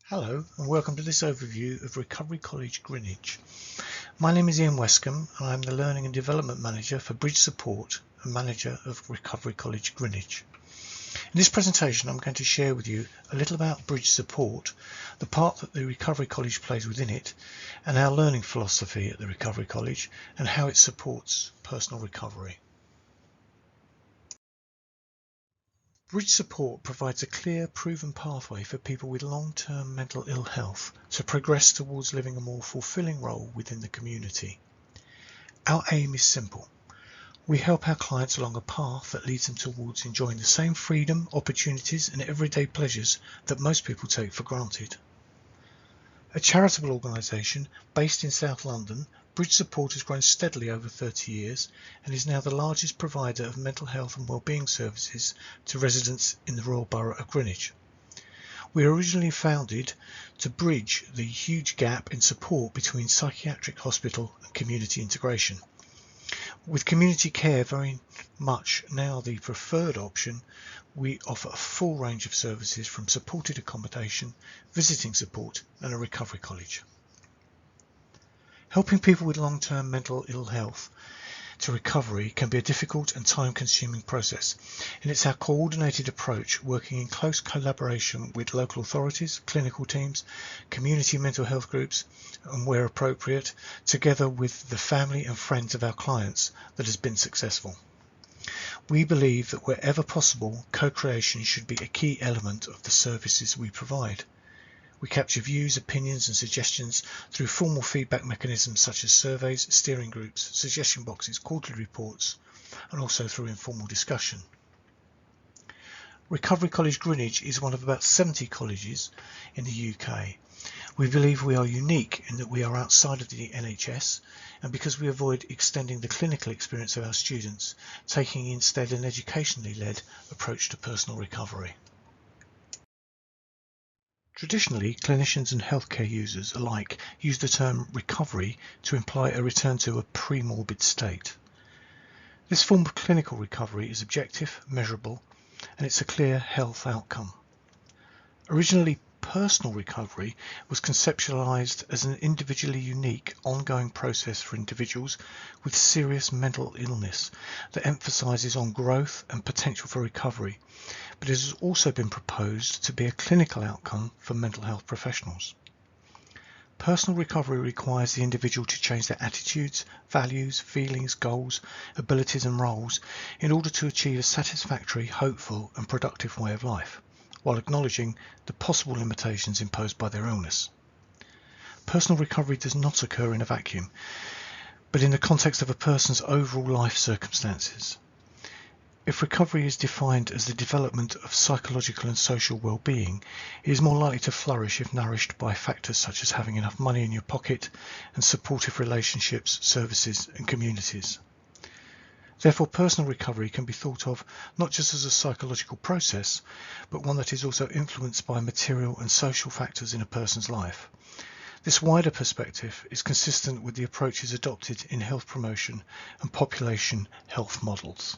Hello and welcome to this overview of Recovery College Greenwich. My name is Ian Wescombe and I'm the Learning and Development Manager for Bridge Support and Manager of Recovery College Greenwich. In this presentation I'm going to share with you a little about Bridge Support, the part that the Recovery College plays within it, and our learning philosophy at the Recovery College and how it supports personal recovery. Bridge Support provides a clear, proven pathway for people with long-term mental ill health to progress towards living a more fulfilling role within the community. Our aim is simple. We help our clients along a path that leads them towards enjoying the same freedom, opportunities and everyday pleasures that most people take for granted. A charitable organisation based in South London, Bridge Support has grown steadily over 30 years and is now the largest provider of mental health and wellbeing services to residents in the Royal Borough of Greenwich. We were originally founded to bridge the huge gap in support between psychiatric hospital and community integration. With community care very much now the preferred option, we offer a full range of services from supported accommodation, visiting support and a recovery college. Helping people with long-term mental ill health to recovery can be a difficult and time-consuming process, and it's our coordinated approach, working in close collaboration with local authorities, clinical teams, community mental health groups, and where appropriate, together with the family and friends of our clients, that has been successful. We believe that wherever possible, co-creation should be a key element of the services we provide. We capture views, opinions and suggestions through formal feedback mechanisms such as surveys, steering groups, suggestion boxes, quarterly reports, and also through informal discussion. Recovery College Greenwich is one of about 70 colleges in the UK. We believe we are unique in that we are outside of the NHS, and because we avoid extending the clinical experience of our students, taking instead an educationally led approach to personal recovery. Traditionally, clinicians and healthcare users alike use the term recovery to imply a return to a pre-morbid state. This form of clinical recovery is objective, measurable, and it's a clear health outcome. Originally, personal recovery was conceptualized as an individually unique, ongoing process for individuals with serious mental illness that emphasizes on growth and potential for recovery, but it has also been proposed to be a clinical outcome for mental health professionals. Personal recovery requires the individual to change their attitudes, values, feelings, goals, abilities and roles in order to achieve a satisfactory, hopeful and productive way of life, while acknowledging the possible limitations imposed by their illness. Personal recovery does not occur in a vacuum, but in the context of a person's overall life circumstances. If recovery is defined as the development of psychological and social well-being, it is more likely to flourish if nourished by factors such as having enough money in your pocket and supportive relationships, services and communities. Therefore, personal recovery can be thought of not just as a psychological process, but one that is also influenced by material and social factors in a person's life. This wider perspective is consistent with the approaches adopted in health promotion and population health models.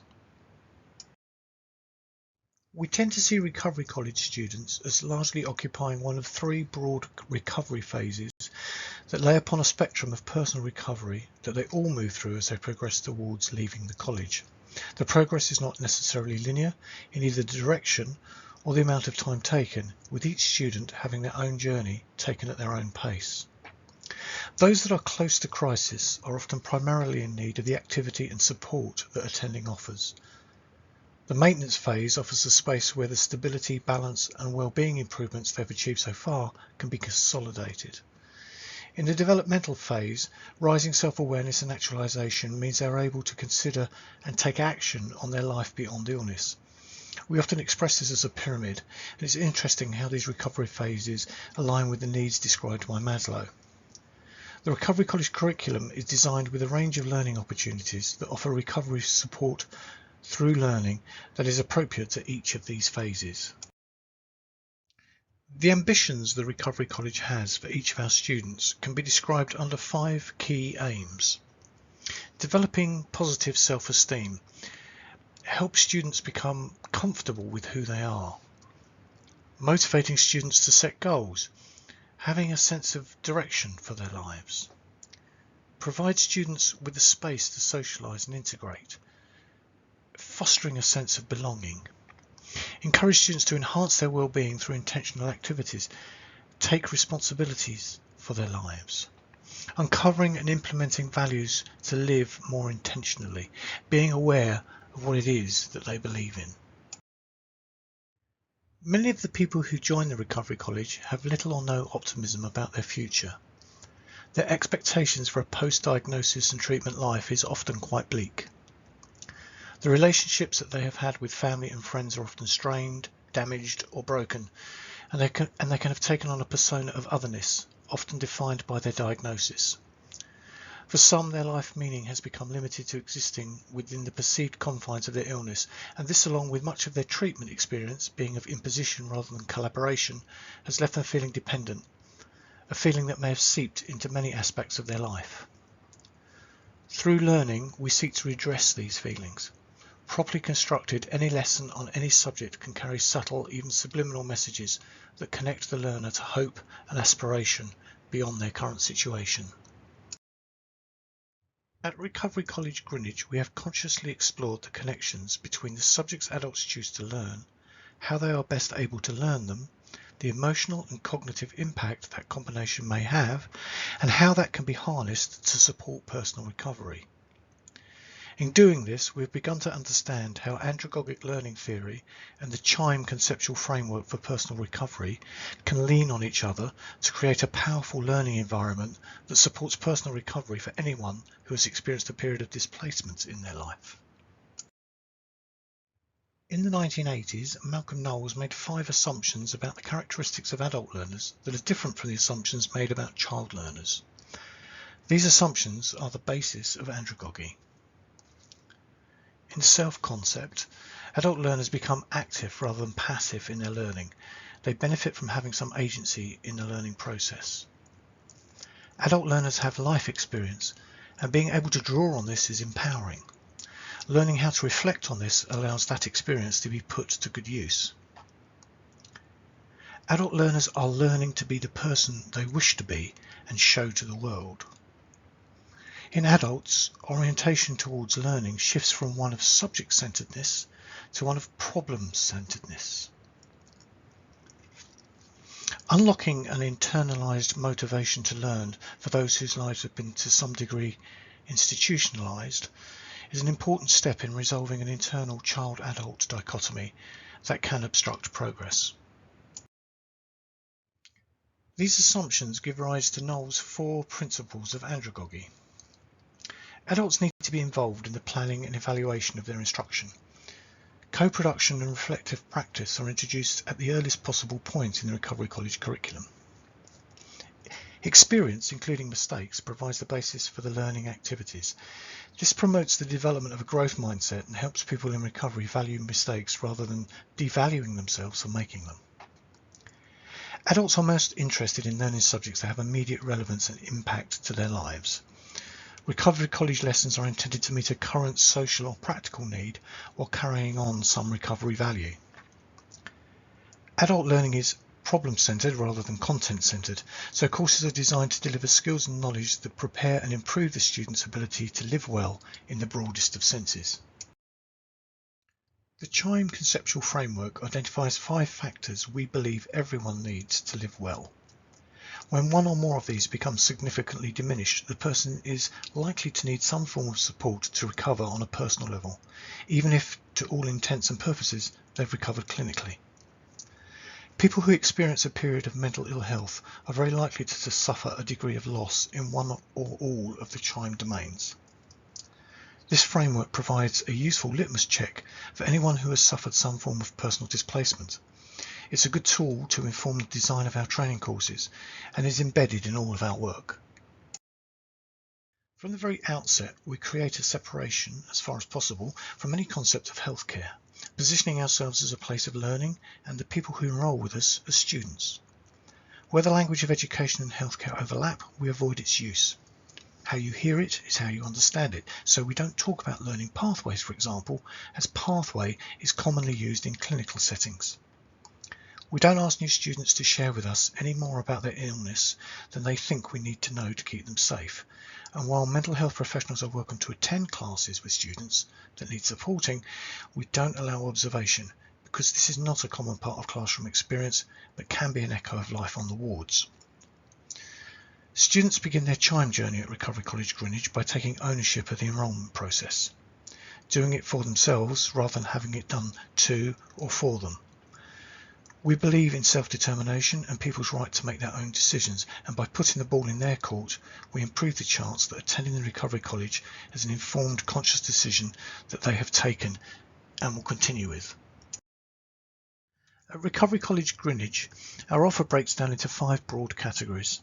We tend to see Recovery College students as largely occupying one of three broad recovery phases that lay upon a spectrum of personal recovery that they all move through as they progress towards leaving the college. The progress is not necessarily linear in either the direction or the amount of time taken, with each student having their own journey taken at their own pace. Those that are close to crisis are often primarily in need of the activity and support that attending offers. The maintenance phase offers a space where the stability, balance and well-being improvements they've achieved so far can be consolidated. In the developmental phase, rising self-awareness and actualization means they're able to consider and take action on their life beyond illness. We often express this as a pyramid, and it's interesting how these recovery phases align with the needs described by Maslow. The Recovery College curriculum is designed with a range of learning opportunities that offer recovery support through learning that is appropriate to each of these phases. The ambitions the Recovery College has for each of our students can be described under 5 key aims. Developing positive self-esteem. Help students become comfortable with who they are. Motivating students to set goals. having a sense of direction for their lives, provide students with the space to socialise and integrate, fostering a sense of belonging, encourage students to enhance their well-being through intentional activities, take responsibilities for their lives, uncovering and implementing values to live more intentionally, being aware of what it is that they believe in. Many of the people who join the Recovery College have little or no optimism about their future. Their expectations for a post-diagnosis and treatment life is often quite bleak. The relationships that they have had with family and friends are often strained, damaged or broken, and they can have taken on a persona of otherness, often defined by their diagnosis. For some, their life meaning has become limited to existing within the perceived confines of their illness, and this, along with much of their treatment experience being of imposition rather than collaboration, has left them feeling dependent, a feeling that may have seeped into many aspects of their life. Through learning, we seek to redress these feelings. Properly constructed, any lesson on any subject can carry subtle, even subliminal messages that connect the learner to hope and aspiration beyond their current situation. At Recovery College Greenwich, we have consciously explored the connections between the subjects adults choose to learn, how they are best able to learn them, the emotional and cognitive impact that combination may have, and how that can be harnessed to support personal recovery. In doing this, we've begun to understand how andragogic learning theory and the CHIME conceptual framework for personal recovery can lean on each other to create a powerful learning environment that supports personal recovery for anyone who has experienced a period of displacement in their life. In the 1980s, Malcolm Knowles made 5 assumptions about the characteristics of adult learners that are different from the assumptions made about child learners. These assumptions are the basis of andragogy. In self-concept, adult learners become active rather than passive in their learning. They benefit from having some agency in the learning process. Adult learners have life experience, and being able to draw on this is empowering. Learning how to reflect on this allows that experience to be put to good use. Adult learners are learning to be the person they wish to be and show to the world. In adults, orientation towards learning shifts from one of subject-centeredness to one of problem-centeredness. Unlocking an internalized motivation to learn for those whose lives have been to some degree institutionalized is an important step in resolving an internal child-adult dichotomy that can obstruct progress. These assumptions give rise to Knowles' 4 principles of andragogy. Adults need to be involved in the planning and evaluation of their instruction. Co-production and reflective practice are introduced at the earliest possible point in the Recovery College curriculum. Experience, including mistakes, provides the basis for the learning activities. This promotes the development of a growth mindset and helps people in recovery value mistakes rather than devaluing themselves for making them. Adults are most interested in learning subjects that have immediate relevance and impact to their lives. Recovery College lessons are intended to meet a current social or practical need while carrying on some recovery value. Adult learning is problem-centered rather than content-centered, so courses are designed to deliver skills and knowledge that prepare and improve the student's ability to live well in the broadest of senses. The CHIME conceptual framework identifies 5 factors we believe everyone needs to live well. When one or more of these becomes significantly diminished, the person is likely to need some form of support to recover on a personal level, even if, to all intents and purposes, they've recovered clinically. People who experience a period of mental ill health are very likely to suffer a degree of loss in one or all of the CHIME domains. This framework provides a useful litmus check for anyone who has suffered some form of personal displacement. It's a good tool to inform the design of our training courses and is embedded in all of our work. From the very outset, we create a separation, as far as possible, from any concept of healthcare, positioning ourselves as a place of learning and the people who enrol with us as students. Where the language of education and healthcare overlap, we avoid its use. How you hear it is how you understand it, so we don't talk about learning pathways, for example, as pathway is commonly used in clinical settings. We don't ask new students to share with us any more about their illness than they think we need to know to keep them safe. And while mental health professionals are welcome to attend classes with students that need supporting, we don't allow observation because this is not a common part of classroom experience but can be an echo of life on the wards. Students begin their CHIME journey at Recovery College Greenwich by taking ownership of the enrolment process, doing it for themselves rather than having it done to or for them. We believe in self-determination and people's right to make their own decisions, and by putting the ball in their court, we improve the chance that attending the Recovery College is an informed, conscious decision that they have taken and will continue with. At Recovery College Greenwich, our offer breaks down into 5 broad categories.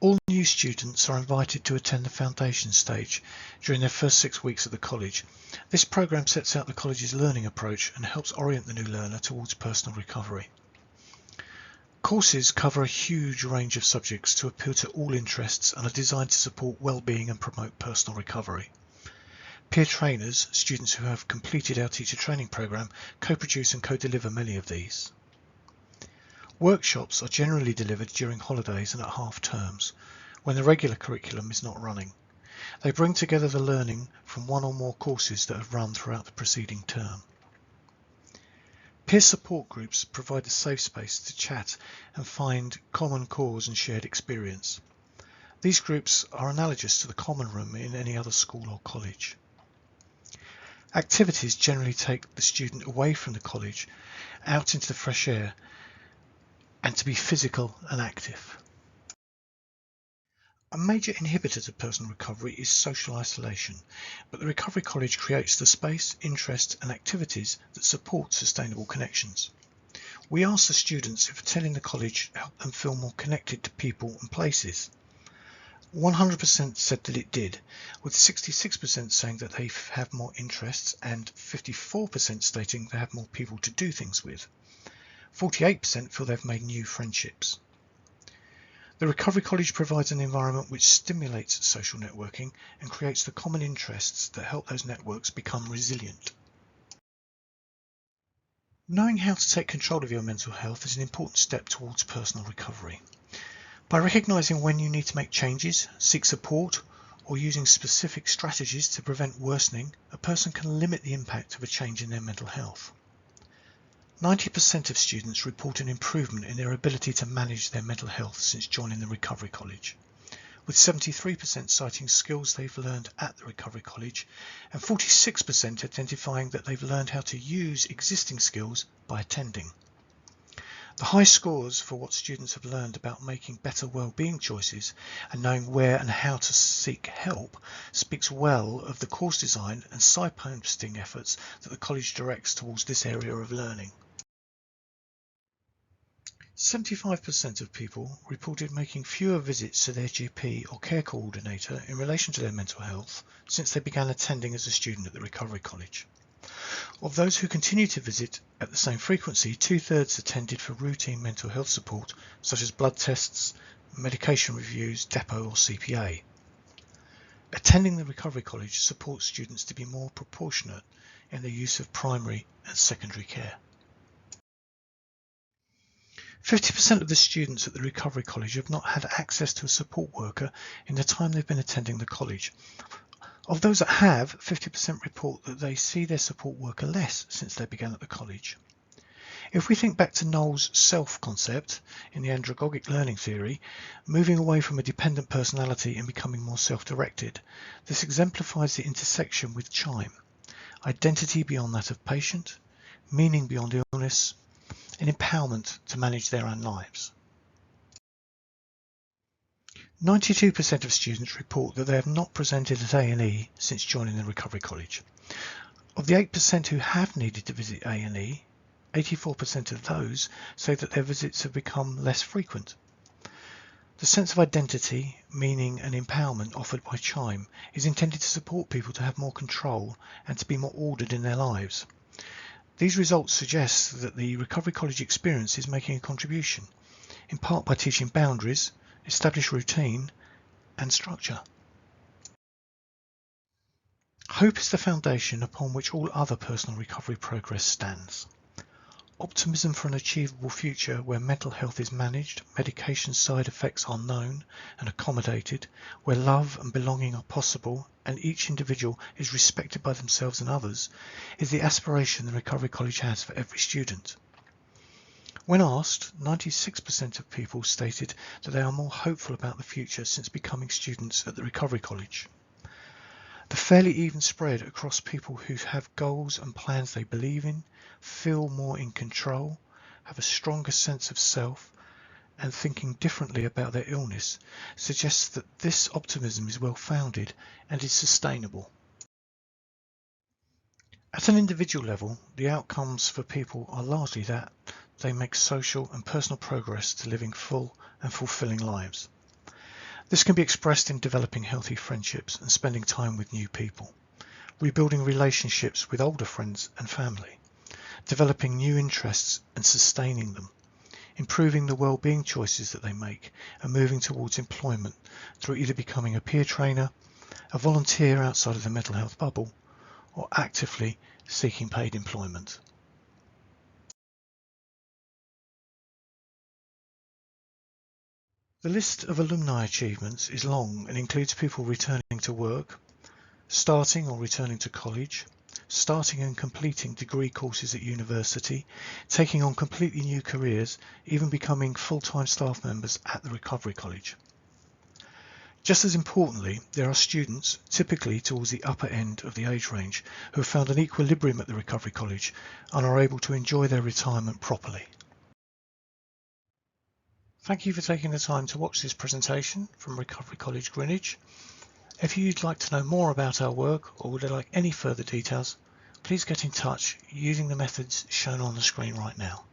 All new students are invited to attend the foundation stage during their first 6 weeks at the college. This program sets out the college's learning approach and helps orient the new learner towards personal recovery. Courses cover a huge range of subjects to appeal to all interests and are designed to support well-being and promote personal recovery. Peer trainers, students who have completed our teacher training program, co-produce and co-deliver many of these. Workshops are generally delivered during holidays and at half terms, when the regular curriculum is not running. They bring together the learning from one or more courses that have run throughout the preceding term. Peer support groups provide a safe space to chat and find common cause and shared experience. These groups are analogous to the common room in any other school or college. Activities generally take the student away from the college, out into the fresh air, and to be physical and active. A major inhibitor to personal recovery is social isolation, but the Recovery College creates the space, interest and activities that support sustainable connections. We ask the students if attending the college helped them feel more connected to people and places. 100% said that it did, with 66% saying that they have more interests and 54% stating they have more people to do things with. 48% feel they've made new friendships. The Recovery College provides an environment which stimulates social networking and creates the common interests that help those networks become resilient. Knowing how to take control of your mental health is an important step towards personal recovery. By recognising when you need to make changes, seek support, or using specific strategies to prevent worsening, a person can limit the impact of a change in their mental health. 90% of students report an improvement in their ability to manage their mental health since joining the Recovery College, with 73% citing skills they've learned at the Recovery College and 46% identifying that they've learned how to use existing skills by attending. The high scores for what students have learned about making better well-being choices and knowing where and how to seek help speaks well of the course design and signposting efforts that the college directs towards this area of learning. 75% of people reported making fewer visits to their GP or care coordinator in relation to their mental health since they began attending as a student at the Recovery College. Of those who continue to visit at the same frequency, 2/3 attended for routine mental health support such as blood tests, medication reviews, depot or CPA. Attending the Recovery College supports students to be more proportionate in their use of primary and secondary care. 50% of the students at the Recovery College have not had access to a support worker in the time they've been attending the college. Of those that have, 50% report that they see their support worker less since they began at the college. If we think back to Knoll's self concept in the andragogic learning theory, moving away from a dependent personality and becoming more self-directed, this exemplifies the intersection with CHIME, identity beyond that of patient, meaning beyond illness, and empowerment to manage their own lives. 92% of students report that they have not presented at A&E since joining the Recovery College. Of the 8% who have needed to visit A&E, 84% of those say that their visits have become less frequent. The sense of identity, meaning and empowerment offered by CHIME is intended to support people to have more control and to be more ordered in their lives. These results suggest that the Recovery College experience is making a contribution, in part by teaching boundaries, establish routine and structure. Hope is the foundation upon which all other personal recovery progress stands. optimism for an achievable future where mental health is managed, medication side effects are known and accommodated, where love and belonging are possible and each individual is respected by themselves and others, is the aspiration the Recovery College has for every student. When asked, 96% of people stated that they are more hopeful about the future since becoming students at the Recovery College. The fairly even spread across people who have goals and plans they believe in, feel more in control, have a stronger sense of self, and thinking differently about their illness suggests that this optimism is well founded and is sustainable. At an individual level, the outcomes for people are largely that they make social and personal progress to living full and fulfilling lives. This can be expressed in developing healthy friendships and spending time with new people, rebuilding relationships with older friends and family, developing new interests and sustaining them, improving the well-being choices that they make and moving towards employment through either becoming a peer trainer, a volunteer outside of the mental health bubble, or actively seeking paid employment. The list of alumni achievements is long and includes people returning to work, starting or returning to college, starting and completing degree courses at university, taking on completely new careers, even becoming full-time staff members at the Recovery College. Just as importantly, there are students, typically towards the upper end of the age range, who have found an equilibrium at the Recovery College and are able to enjoy their retirement properly. Thank you for taking the time to watch this presentation from Recovery College Greenwich. If you'd like to know more about our work or would like any further details, please get in touch using the methods shown on the screen right now.